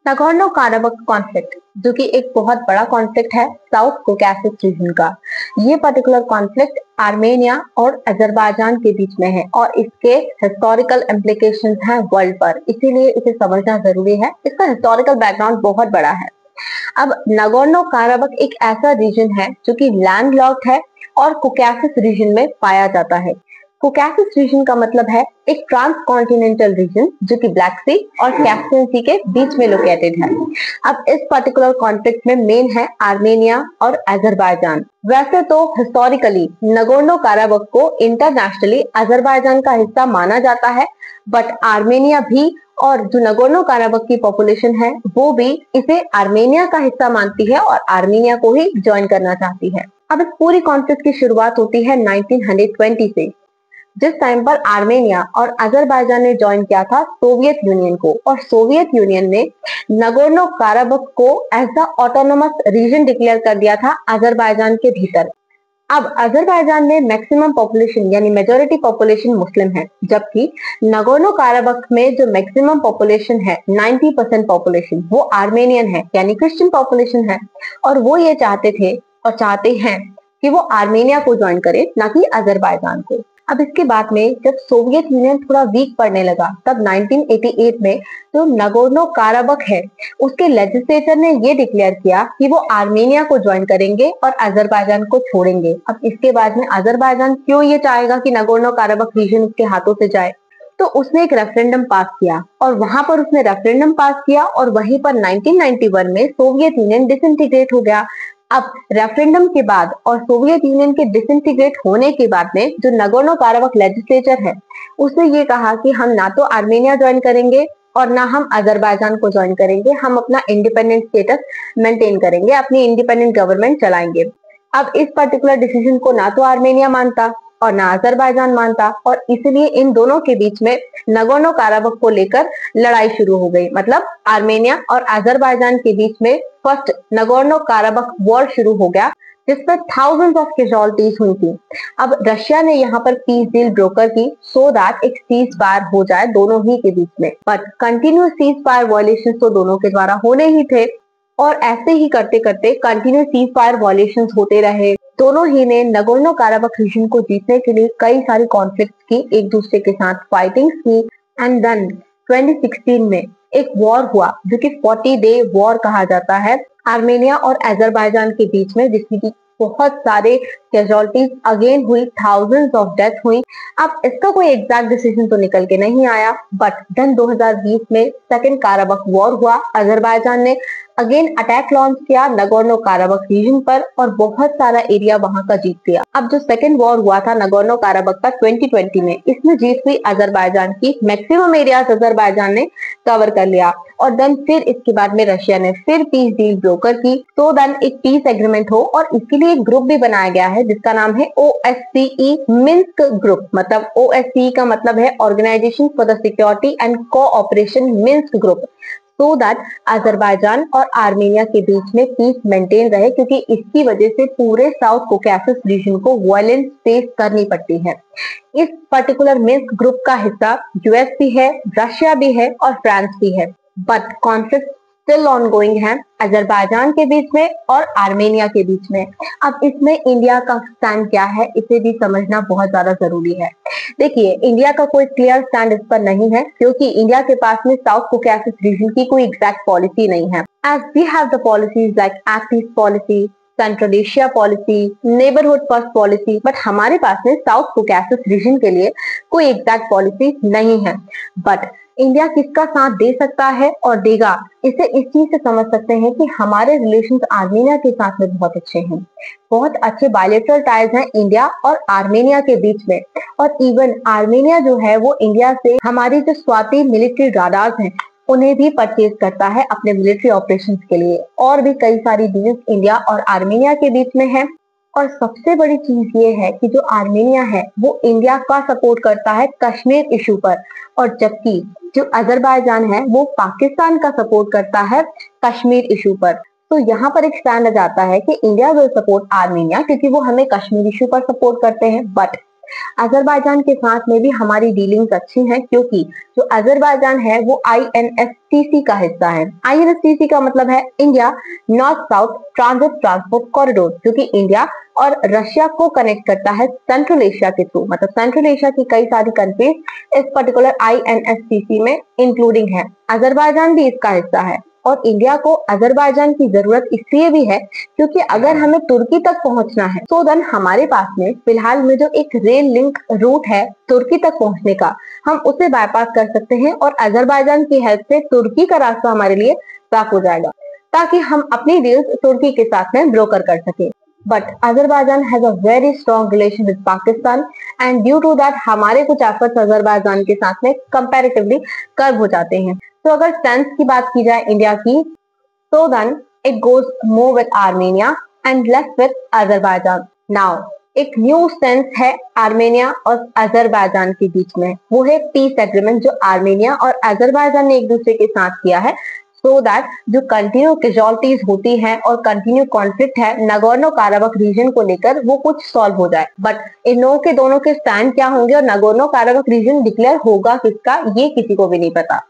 Nagorno काराबख conflict जो कि एक बहुत बड़ा कॉन्फ्लिक्ट है साउथ कोकासस रीजन का। ये पर्टिकुलर कॉन्फ्लिक्ट आर्मेनिया और अजरबैजान के बीच में है और इसके हिस्टोरिकल इम्प्लीकेशंस हैं वर्ल्ड पर, इसीलिए इसे समझना जरूरी है। इसका हिस्टोरिकल बैकग्राउंड बहुत बड़ा है। अब नागोर्नो काराबख एक ऐसा रीजन है जो कि लैंडलॉक्ड है और कोकासस रीजन में पाया जाता है। कोकासस रीजन का मतलब है एक ट्रांस कॉन्टिनेंटल रीजन जो कि ब्लैक सी और कैस्पियन सी के बीच में लोकेटेड है। अब इस पर्टिकुलर कॉन्फ्लिक्ट में मेन है आर्मेनिया और अजरबैजान। वैसे तो हिस्टोरिकली नगोर्नो काराबख को इंटरनेशनली अजरबैजान का हिस्सा माना जाता है, बट आर्मेनिया भी और जो नगोर्नो काराबख की पॉपुलेशन है वो भी इसे आर्मेनिया का हिस्सा मानती है और आर्मेनिया को ही ज्वाइन करना चाहती है। अब इस पूरी कॉन्फ्लिक्ट की शुरुआत होती है 1920 से, जिस टाइम पर आर्मेनिया और अजरबैजान ने ज्वाइन किया था सोवियत यूनियन को, और सोवियत यूनियन ने नगोर्नो काराबख को as a autonomous region declare कर दिया था अजरबैजान के भीतर। अब अजरबैजान में मैक्सिमम पॉपुलेशन यानी मेजोरिटी पॉपुलेशन मुस्लिम है, जबकि नगोर्नो काराबख में जो मैक्सिमम पॉपुलेशन है 90% पॉपुलेशन वो आर्मेनियन है यानी क्रिश्चियन पॉपुलेशन है। और वो ये चाहते थे और चाहते हैं कि वो आर्मेनिया को ज्वाइन करे, ना कि अजरबैजान को। अब इसके बाद में जब सोवियत यूनियन थोड़ा वीक पड़ने लगा, तब 1988 में जो नगोर्नो काराबख है उसके लेजिस्लेचर ने ये डिक्लेयर किया कि वो आर्मेनिया को ज्वाइन करेंगे और अजरबैजान को छोड़ेंगे। अब इसके बाद में अजरबैजान क्यों ये चाहेगा कि नगोर्नो काराबख रीजन उसके हाथों से जाए, तो उसने एक रेफरेंडम पास किया और वहां पर उसने रेफरेंडम पास किया और वहीं पर 1991 में सोवियत यूनियन डिसइंटीग्रेट हो गया। अब रेफरेंडम के बाद और सोवियत यूनियन के डिसइंटीग्रेट होने के बाद में जो नगोर्नो काराबख लेजिस्लेचर है उसने ये कहा कि हम ना तो आर्मेनिया ज्वाइन करेंगे और ना हम अजरबैजान को ज्वाइन करेंगे, हम अपना इंडिपेंडेंट स्टेटस मेंटेन करेंगे, अपनी इंडिपेंडेंट गवर्नमेंट चलाएंगे। अब इस पर्टिकुलर डिसीजन को ना तो आर्मेनिया मानता और ना अजरबैजान मानता, और इसलिए इन दोनों के बीच में नगोर्नो काराबख को लेकर लड़ाई शुरू हो गई। मतलब आर्मेनिया और अजरबैजान के बीच में फर्स्ट नगोर्नो काराबख वॉर शुरू हो गया, जिसमें थाउजेंड्स ऑफ कैजुअलिटीज हुई थी। अब रशिया ने यहाँ पर पीस डील ब्रोकर की सो दैट एक सीज फायर हो जाए दोनों ही के बीच में, but continuous cease fire violation तो दोनों के द्वारा होने ही थे और ऐसे ही करते करते कंटिन्यूस सीज फायर वायलेशन होते रहे। दोनों ही ने नगोर्नो काराबख रीजन को जीतने के लिए कई सारी कॉन्फ्लिक्ट की, एक दूसरे के साथ फाइटिंग्स की, एंड देन 2016 में एक वॉर हुआ जो कि 40 डे वॉर कहा जाता है आर्मेनिया और अजरबैजान के बीच में, जिसकी की बहुत सारे कैजुअलिटीज अगेन हुई, थाउजेंड्स ऑफ डेथ हुई। अब इसका कोई एग्जैक्ट डिसीजन तो निकल के नहीं आया, बट देन 2020 में सेकंड काराबख वॉर हुआ। अजरबैजान ने अगेन अटैक लॉन्च किया नगोर्नो काराबख रीजन पर और बहुत सारा एरिया वहां का जीत लिया। अब जो सेकंड वॉर हुआ था नगोर्नो काराबख का 2020 में, इसमें जीत हुई अजरबैजान की, मैक्सिमम एरियाज अजरबैजान ने कवर कर लिया। और देन फिर इसके बाद में रशिया ने फिर पीस डील ब्रोकर की, तो देन एक पीस एग्रीमेंट हो, और इसके लिए एक ग्रुप भी बनाया गया है जिसका नाम है OSCE मिन्स्क ग्रुप। मतलब OSCE का मतलब है organisation for the security and cooperation Minsk group, so that Azerbaijan और आर्मेनिया के बीच में पीस मेंटेन रहे, क्योंकि इसकी वजह से पूरे साउथ कोकासस रीजन को वायलेंस फेस करनी पड़ती है। इस पर्टिकुलर मिन्स्क ग्रुप का हिस्सा यूएस भी है, रशिया भी है और फ्रांस भी है, बट कॉन्फ्लिक्ट स्टिल ऑनगोइंग है अजरबैजान के बीच में और आर्मेनिया के बीच में। अब इसमें इंडिया का स्टैंड क्या है इसे भी समझना बहुत ज्यादा जरूरी है। देखिए, इंडिया का कोई क्लियर स्टैंड इस पर नहीं है, क्योंकि इंडिया के पास में साउथ कोकासस रीजन की कोई एग्जैक्ट पॉलिसी नहीं है। As we have the policies like act east policy, central Asia policy, neighbourhood first policy, but हमारे पास में साउथ कोकासस रीजन के लिए कोई एग्जैक्ट पॉलिसी नहीं है। बट इंडिया किसका साथ दे सकता है और देगा, इसे इस चीज से समझ सकते हैं कि हमारे रिलेशंस आर्मेनिया के साथ में बहुत अच्छे हैं। बहुत अच्छे बायलैटरल टाइज हैं इंडिया और आर्मेनिया के बीच में, और इवन आर्मेनिया जो है वो इंडिया से हमारी जो स्वाति मिलिट्री राडार्स हैं उन्हें भी परचेज करता है अपने मिलिट्री ऑपरेशंस के लिए। और भी कई सारी डील्स इंडिया और आर्मेनिया के बीच में है। और सबसे बड़ी चीज ये है कि जो आर्मेनिया है वो इंडिया का सपोर्ट करता है कश्मीर इशू पर, और जबकि जो अजरबैजान है वो पाकिस्तान का सपोर्ट करता है कश्मीर इशू पर। तो यहाँ पर एक स्टैंड आ जाता है कि इंडिया विल सपोर्ट आर्मेनिया क्योंकि वो हमें कश्मीर इशू पर सपोर्ट करते हैं, बट अजरबैजान के साथ में भी हमारी डीलिंग्स अच्छी हैं, क्योंकि जो अजरबैजान है वो INSTC का हिस्सा है। INSTC का मतलब है India north south transit transport corridor, जो कि इंडिया और रशिया को कनेक्ट करता है सेंट्रल एशिया के थ्रू। मतलब सेंट्रल एशिया की कई सारी कंट्रीज इस पर्टिकुलर INSTC में इंक्लूडिंग है। अजरबैजान भी इसका हिस्सा है। और इंडिया को अजरबैजान की जरूरत इसलिए भी है क्योंकि अगर हमें तुर्की तक पहुंचना है तो देन हमारे पास में फिलहाल में जो एक रेल लिंक रूट है तुर्की तक पहुंचने का, हम उसे बाईपास कर सकते हैं और अजरबैजान की हेल्प से तुर्की का रास्ता हमारे लिए साफ हो जाएगा, ताकि हम अपनी डील्स तुर्की के साथ में ब्रोकर कर सके। But Azerbaijan has a very strong relation with Pakistan and due to that हमारे कुछ एफर्ट्स अजरबैजान के साथ में कंपैरेटिवली कम हो जाते हैं। तो अगर सेंस की बात की जाए इंडिया की, तो then it goes more with Armenia and less with Azerbaijan. Now एक न्यू सेंस है आर्मेनिया और अजरबैजान के बीच में, वो है पीस एग्रीमेंट जो आर्मेनिया और अजरबैजान ने एक दूसरे के साथ किया है, सो दैट जो कंटिन्यू कैजुअलिटीज होती हैं और कंटिन्यू कॉन्फ्लिक्ट है नगोर्नो काराबख रीजन को लेकर, वो कुछ सॉल्व हो जाए। बट इन लोगों के दोनों के स्टैंड क्या होंगे और नगोर्नो काराबख रीजन डिक्लेयर होगा किसका, ये किसी को भी नहीं पता।